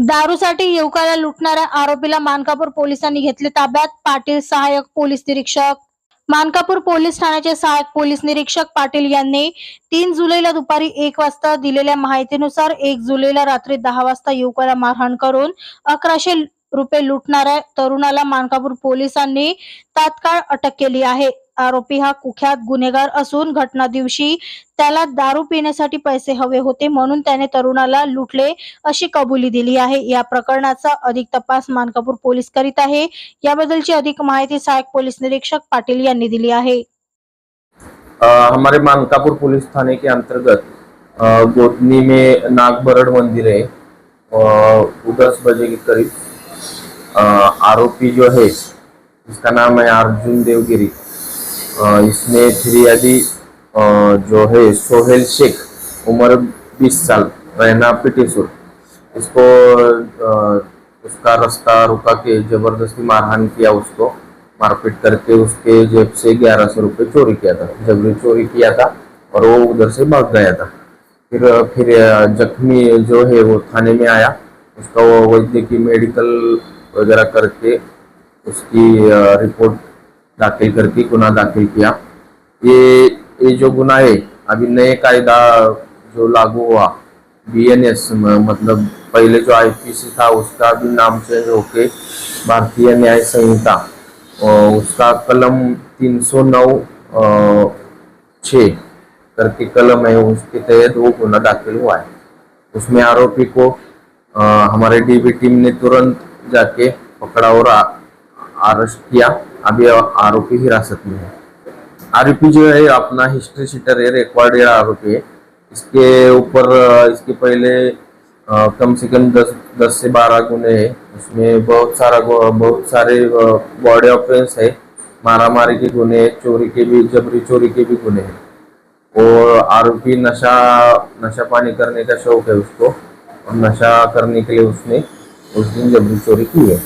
दारूसाठी युवकाला लुटणाऱ्या आरोपीला मानकापूर पोलिसांनी घेतले ताब्यात. पाटील सहाय्यक पोलीस निरीक्षक. मानकापूर पोलीस ठाण्याचे सहाय्यक पोलीस निरीक्षक पाटील यांनी 3 जुलैला दुपारी 1 वाजता दिलेल्या माहितीनुसार 1 जुलैला रात्री 10 वाजता युवकाला मारहाण करून 1100 रुपये लुटणाऱ्या तरुणाला मानकापूर पोलिसांनी तात्काळ अटक केली आहे. आरोपी हा कुख्यात गुन्हेगार असून घटना दिवशी त्याला दारू पिण्यासाठी पैसे हवे होते म्हणून त्याने तरुणाला लुटले अशी कबुली दिली आहे. या प्रकरणाचा अधिक तपास मानकापूर पोलीस करीत आहे. याबद्दलची अधिक माहिती सहाय्यक पोलीस निरीक्षक पाटिल यांनी दिली आहे. हमारे मानकापुर पुलिस थाने के अंतर्गत गोदनी में नागबरड़ मंदिर है। 10 बजे के करीब आरोपी जो है इसका नाम है अर्जुन देवगिरी। इसने फिरियादी जो है सोहेल शेख, उम्र 20 साल, रहना पिटेसुर, इसको उसका रास्ता रुका के जबरदस्ती मारहान किया, उसको मारपीट करके उसके जेब से 1100 रुपये चोरी किया था, जबरी चोरी किया था और वो उधर से भाग गया था। फिर जख्मी जो है वो थाने में आया, उसका वो वैद्यकीय मेडिकल वगैरह करके उसकी रिपोर्ट दाखिल करके गुना दाखिल किया। ये जो गुना है अभी नए कायदा जो लागू हुआ BNS, मतलब पहले जो IPC था उसका भी नाम चेंज होके भारतीय न्याय संहिता, उसका कलम 309(6) करके कलम है, उसके तहत वो गुना दाखिल हुआ है। उसमें आरोपी को हमारे DB टीम ने तुरंत जाके पकड़ा और अरेस्ट किया। अभी आरोपी हिरासत में है। आरोपी जो है अपना हिस्ट्री शीटर है, रिकॉर्डेड आरोपी है। इसके ऊपर इसके पहले कम से कम 10 से 12 गुने हैं। उसमें बहुत सारे बॉडी ऑफेंस है, मारामारी के गुने, चोरी के भी, जबरी चोरी के भी गुने हैं। और आरोपी नशा पानी करने का शौक है उसको, और नशा करने के लिए उसने उस दिन जबरी चोरी की है।